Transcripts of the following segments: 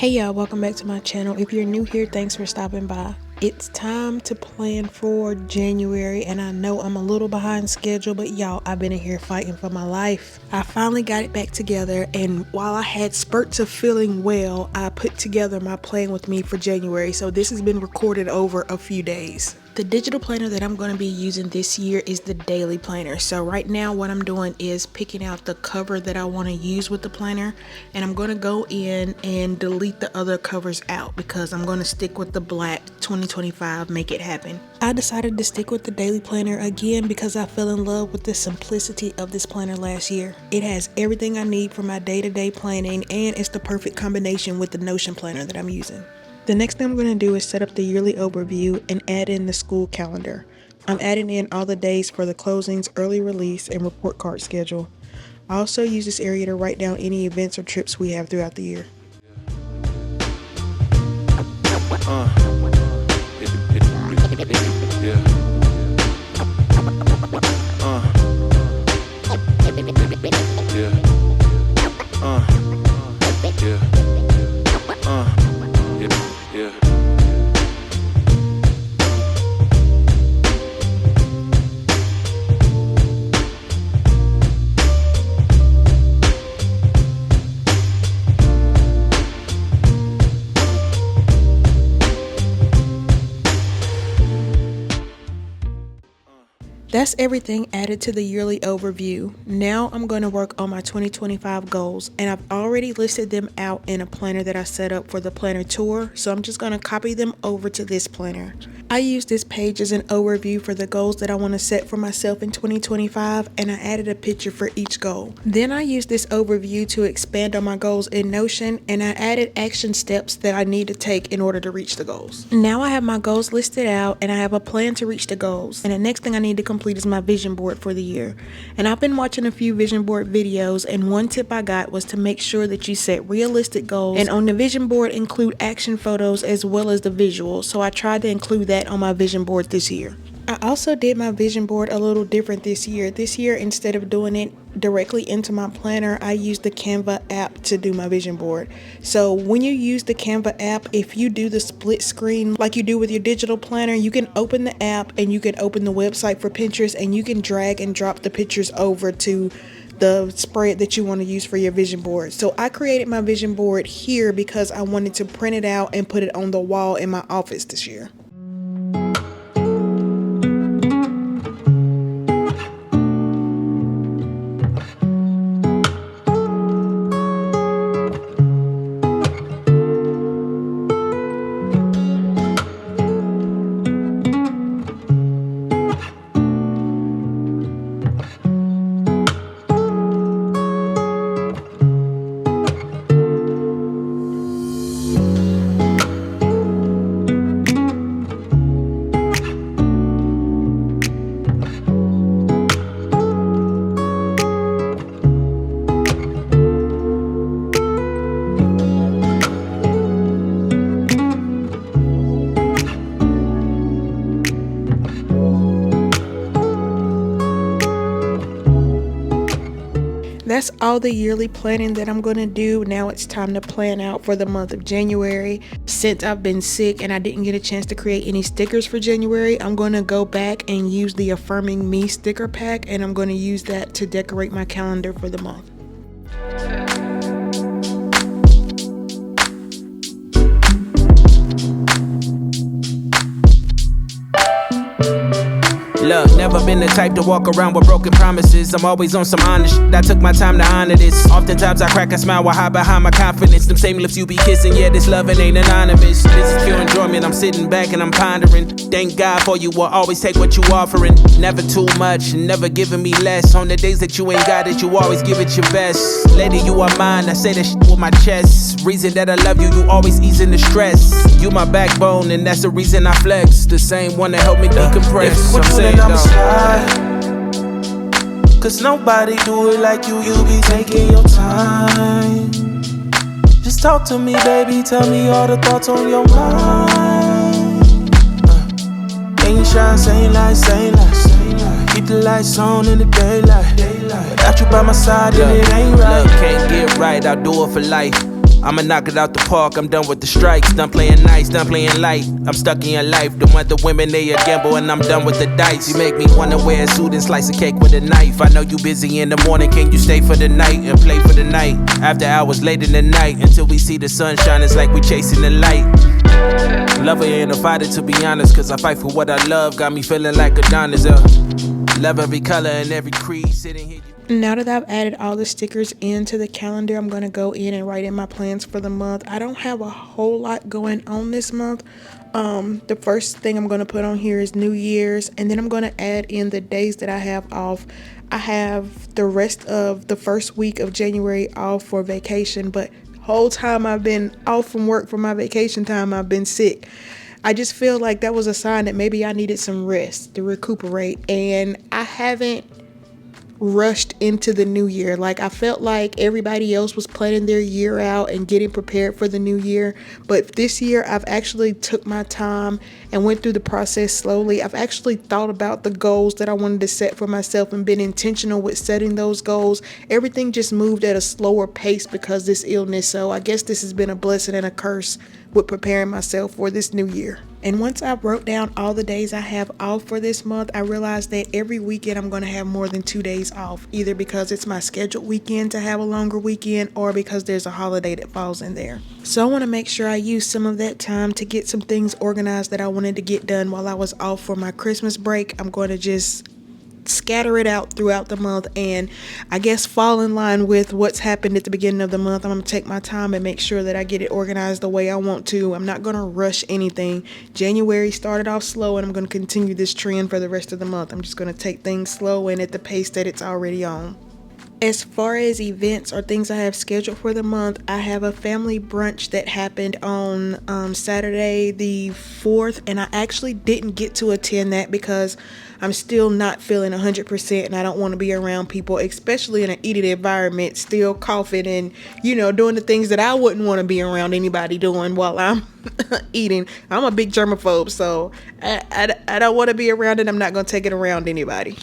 Hey y'all, welcome back to my channel. If you're new here, thanks for stopping by. It's time to plan for January, and I know I'm a little behind schedule, but y'all, I've been in here fighting for my life. I finally got it back together, and while I had spurts of feeling well, I put together my plan with me for January. So this has been recorded over a few days. The digital planner that I'm going to be using this year is the DayLee planner. So right now what I'm doing is picking out the cover that I want to use with the planner, and I'm going to go in and delete the other covers out because I'm going to stick with the black 2025 Make It Happen. I decided to stick with the DayLee planner again because I fell in love with the simplicity of this planner last year. It has everything I need for my day-to-day planning, and it's the perfect combination with the Notion planner that I'm using. The next thing I'm going to do is set up the yearly overview and add in the school calendar. I'm adding in all the days for the closings, early release, and report card schedule. I also use this area to write down any events or trips we have throughout the year. That's everything added to the yearly overview. Now I'm going to work on my 2025 goals, and I've already listed them out in a planner that I set up for the planner tour, so I'm just going to copy them over to this planner. I use this page as an overview for the goals that I want to set for myself in 2025, and I added a picture for each goal. Then I used this overview to expand on my goals in Notion, and I added action steps that I need to take in order to reach the goals. Now I have my goals listed out, and I have a plan to reach the goals, and the next thing I need to complete is my vision board for the year. And I've been watching a few vision board videos, and one tip I got was to make sure that you set realistic goals, and on the vision board include action photos as well as the visuals. So I tried to include that on my vision board this year. I also did my vision board a little different this year. This year, instead of doing it directly into my planner, I used the Canva app to do my vision board. So when you use the Canva app, if you do the split screen like you do with your digital planner, you can open the app and you can open the website for Pinterest, and you can drag and drop the pictures over to the spread that you want to use for your vision board. So I created my vision board here because I wanted to print it out and put it on the wall in my office this year. That's all the yearly planning that I'm going to do. Now it's time to plan out for the month of January. Since I've been sick and I didn't get a chance to create any stickers for January, I'm going to go back and use the Affirming Me sticker pack, and I'm going to use that to decorate my calendar for the month. Look, never been the type to walk around with broken promises. I'm always on some honest shit. I took my time to honor this. Oftentimes I crack a smile while hide behind my confidence. Them same lips you be kissing, yeah, this loving ain't anonymous. This is pure enjoyment, I'm sitting back and I'm pondering. Thank God for you, will always take what you offering. Never too much, never giving me less. On the days that you ain't got it, you always give it your best. Lady, you are mine, I say that shit with my chest. Reason that I love you, you always easing the stress. You my backbone, and that's the reason I flex. The same one that helped me decompress. I'm saying I'ma slide, cause nobody do it like you. You be taking your time. Just talk to me, baby. Tell me all the thoughts on your mind. Ain't shy, saying lies, saying lies. Keep the lights on in the daylight. Without you by my side, then it ain't right. Look, can't get right, I'll do it for life. I'ma knock it out the park, I'm done with the strikes. Done playing nice, done playing light. I'm stuck in your life, the other women they a gamble, and I'm done with the dice. You make me wanna wear a suit and slice a cake with a knife. I know you busy in the morning, can you stay for the night and play for the night? After hours late in the night, until we see the sunshine, it's like we chasing the light. Lover ain't a fighter, to be honest, cause I fight for what I love. Got me feeling like Adonis. Love every color and every creed. Sitting here. Now that I've added all the stickers into the calendar, I'm going to go in and write in my plans for the month. I don't have a whole lot going on this month. The first thing I'm going to put on here is New Year's, and then I'm going to add in the days that I have off. I have the rest of the first week of January off for vacation, but whole time I've been off from work for my vacation time, I've been sick. I just feel like that was a sign that maybe I needed some rest to recuperate, and I haven't rushed into the new year. Like, I felt like everybody else was planning their year out and getting prepared for the new year, but this year I've actually took my time and went through the process slowly. I've actually thought about the goals that I wanted to set for myself and been intentional with setting those goals. Everything just moved at a slower pace because of this illness, so I guess this has been a blessing and a curse with preparing myself for this new year. And once I wrote down all the days I have off for this month, I realized that every weekend I'm going to have more than 2 days off, either because it's my scheduled weekend to have a longer weekend or because there's a holiday that falls in there. So I want to make sure I use some of that time to get some things organized that I wanted to get done while I was off for my Christmas break. I'm going to just scatter it out throughout the month and I guess fall in line with what's happened at the beginning of the month. I'm going to take my time and make sure that I get it organized the way I want to. I'm not going to rush anything. January started off slow and I'm going to continue this trend for the rest of the month. I'm just going to take things slow and at the pace that it's already on. As far as events or things I have scheduled for the month, I have a family brunch that happened on Saturday the 4th, and I actually didn't get to attend that because I'm still not feeling 100% and I don't want to be around people, especially in an eating environment, still coughing and, doing the things that I wouldn't want to be around anybody doing while I'm eating. I'm a big germaphobe, so I don't want to be around it. I'm not going to take it around anybody.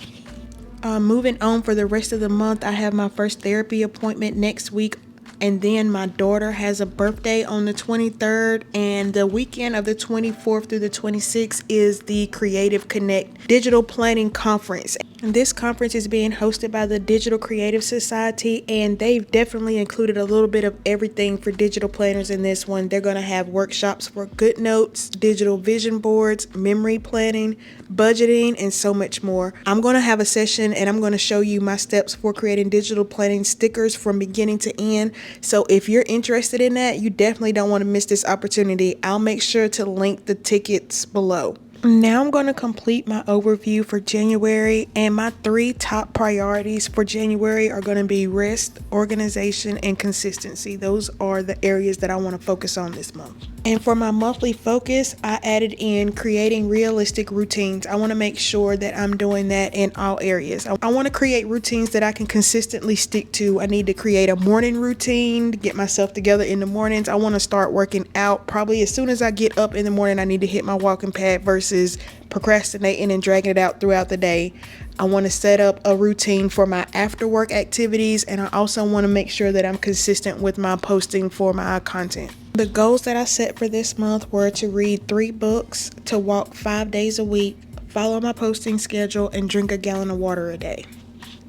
Moving on, for the rest of the month, I have my first therapy appointment next week, and then my daughter has a birthday on the 23rd, and the weekend of the 24th through the 26th is the Creative Connect Digital Planning Conference. And this conference is being hosted by the Digital Creative Society, and they've definitely included a little bit of everything for digital planners in this one. They're going to have workshops for GoodNotes, digital vision boards, memory planning, budgeting, and so much more. I'm going to have a session and I'm going to show you my steps for creating digital planning stickers from beginning to end. So if you're interested in that, you definitely don't want to miss this opportunity. I'll make sure to link the tickets below. Now I'm going to complete my overview for January, and my 3 top priorities for January are going to be rest, organization, and consistency. Those are the areas that I want to focus on this month. And for my monthly focus, I added in creating realistic routines. I want to make sure that I'm doing that in all areas. I want to create routines that I can consistently stick to. I need to create a morning routine to get myself together in the mornings. I want to start working out probably as soon as I get up in the morning. I need to hit my walking pad versus procrastinating and dragging it out throughout the day. I want to set up a routine for my after work activities, and I also want to make sure that I'm consistent with my posting for my content. The goals that I set for this month were to read 3 books, to walk 5 days a week, follow my posting schedule, and drink a gallon of water a day.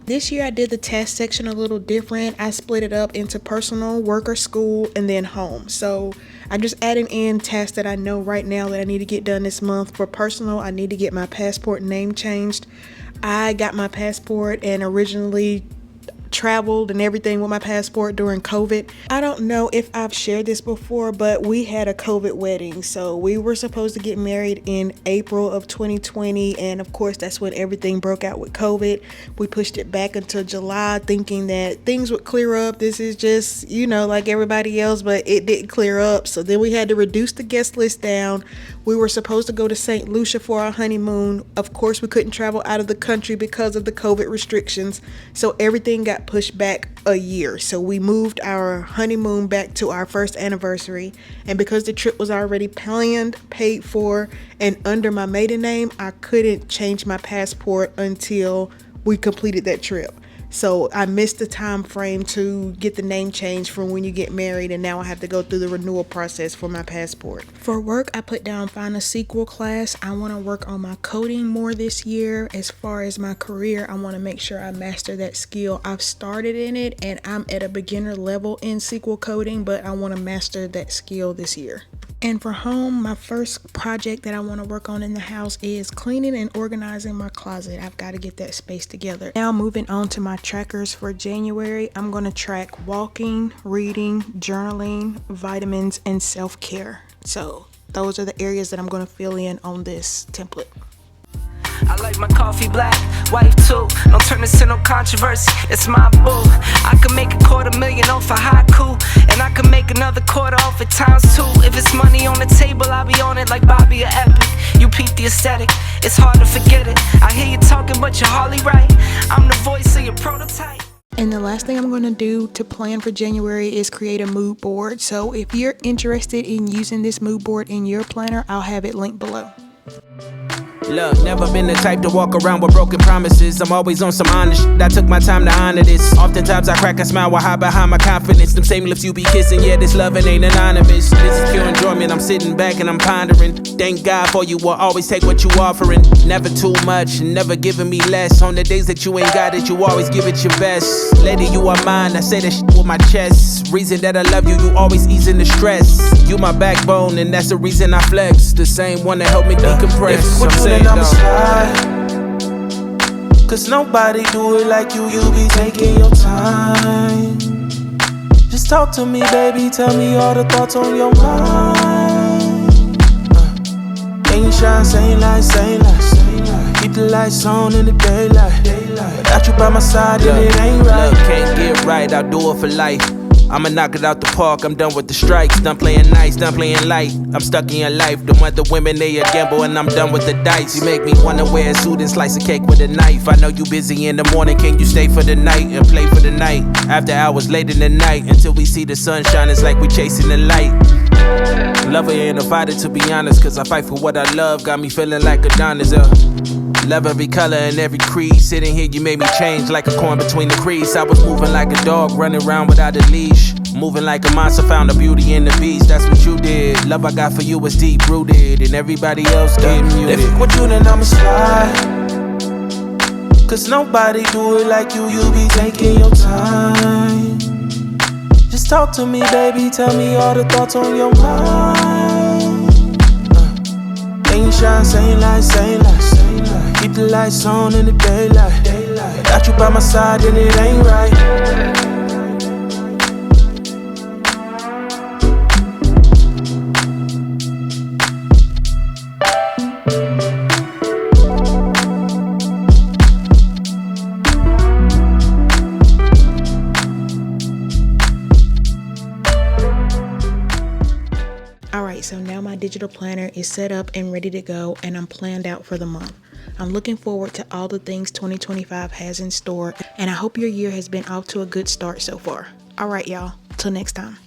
This year I did the task section a little different. I split it up into personal, work or school, and then home. So I'm just adding in tasks that I know right now that I need to get done this month. For personal, I need to get my passport name changed. I got my passport and originally traveled and everything with my passport during COVID. I don't know if I've shared this before, but we had a COVID wedding. So we were supposed to get married in April of 2020. And of course, that's when everything broke out with COVID. We pushed it back until July, thinking that things would clear up. This is just, like everybody else, but it didn't clear up. So then we had to reduce the guest list down. We were supposed to go to St. Lucia for our honeymoon. Of course, we couldn't travel out of the country because of the COVID restrictions. So everything got pushed back a year. So we moved our honeymoon back to our first anniversary. And because the trip was already planned, paid for, and under my maiden name, I couldn't change my passport until we completed that trip. So I missed the time frame to get the name change from when you get married, and now I have to go through the renewal process for my passport. For work, I put down find a sequel class. I want to work on my coding more this year. As far as my career, I want to make sure I master that skill. I've started in it and I'm at a beginner level in SQL coding, but I want to master that skill this year. And for home, my first project that I want to work on in the house is cleaning and organizing my closet. I've got to get that space together. Now moving on to my trackers for January, I'm going to track walking, reading, journaling, vitamins, and self-care. So those are the areas that I'm going to fill in on this template. I like my coffee black, wife too. Don't turn this into no controversy, it's my boo. I can make $250,000 off a haiku, and I can make another quarter off it times 2. If it's money on the table, I'll be on it like Bobby or Epic. You peep the aesthetic, it's hard to forget it. I hear you talking, but you're hardly right. I'm the voice of your prototype. And the last thing I'm going to do to plan for January is create a mood board. So if you're interested in using this mood board in your planner, I'll have it linked below. Look, never been the type to walk around with broken promises. I'm always on some honest shit. I took my time to honor this. Oftentimes I crack a smile while hide behind my confidence. Them same lips you be kissing, yeah, this loving ain't anonymous. This is pure enjoyment, I'm sitting back and I'm pondering. Thank God for you, will always take what you offering. Never too much, never giving me less. On the days that you ain't got it, you always give it your best. Lady, you are mine, I say that shit with my chest. Reason that I love you, you always easing the stress. You my backbone, and that's the reason I flex. The same one that helped me decompress. I'm saying I'ma slide, cause nobody do it like you. You be taking your time. Just talk to me, baby, tell me all the thoughts on your mind. Ain't shy, saying lies, saying lies. Keep the lights on in the daylight. Without you by my side, then it ain't right. Look, can't get right, I'll do it for life. I'ma knock it out the park, I'm done with the strikes. Done playing nice, done playing light. I'm stuck in your life, the other women, they a gamble, and I'm done with the dice. You make me wanna wear a suit and slice a cake with a knife. I know you busy in the morning, can you stay for the night and play for the night? After hours late in the night, until we see the sunshine, it's like we chasing the light. Lover ain't a fighter, to be honest, cause I fight for what I love. Got me feeling like Adonis, love every color and every creed. Sitting here, you made me change like a coin between the crease. I was moving like a dog, running around without a leash. Moving like a monster, found the beauty in the beast. That's what you did. Love I got for you was deep rooted, and everybody else getting muted. If with you, then I'ma slide, cause nobody do it like you. You be taking your time. Just talk to me, baby, tell me all the thoughts on your mind. Ain't shy, saying lies, saying lies. Keep the lights on in the daylight. Without you by my side, then it ain't right. Alright, so now my digital planner is set up and ready to go, and I'm planned out for the month. I'm looking forward to all the things 2025 has in store, and I hope your year has been off to a good start so far. Alright, y'all, till next time.